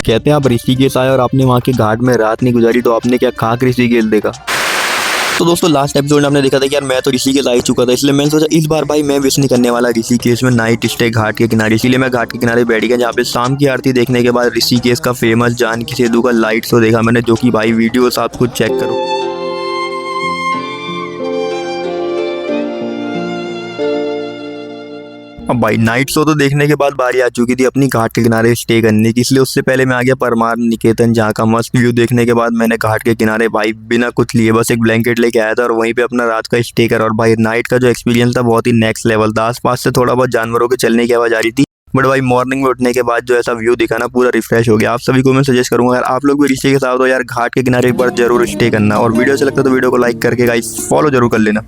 कहते हैं आप ऋषिकेश आए और आपने वहाँ के घाट में रात नहीं गुजारी तो आपने क्या खाक ऋषिकेश देखा। तो दोस्तों लास्ट एपिसोड में आपने देखा था कि यार मैं तो ऋषिकेश आ ही चुका था, इसलिए मैंने सोचा इस बार भाई मैं विश नहीं करने वाला ऋषिकेश में नाइट स्टे घाट के किनारे। इसीलिए मैं घाट के किनारे बैठ गया, जहाँ पे शाम की आरती देखने के बाद ऋषिकेश का फेमस जानकी सेतु का लाइट शो देखा मैंने, जो कि भाई वीडियोस आप खुद चेक करो। अब भाई नाइट शो तो देखने के बाद बारी आ चुकी थी अपनी घाट के किनारे स्टे करने की, इसलिए उससे पहले मैं आ गया परमार निकेतन, जहाँ का मस्त व्यू देखने के बाद मैंने घाट के किनारे भाई बिना कुछ लिए बस एक ब्लैंकेट लेके आया था और वहीं पे अपना रात का स्टे करा। और भाई नाइट का जो एक्सपीरियंस था बहुत ही नेक्स्ट लेवल था। आसपास से थोड़ा बहुत जानवरों के चलने की आवाज आ रही थी, बट भाई मॉर्निंग में उठने के बाद जो ऐसा व्यू दिखा ना पूरा रिफ्रेश हो गया। आप सभी को मैं सजेस्ट करूंगा यार आप लोग भी ऋषिकेश आओ तो यार घाट के किनारे एक बार जरूर स्टे करना। और वीडियो अच्छा लगता है तो वीडियो को लाइक करके गाइस फॉलो जरूर कर लेना।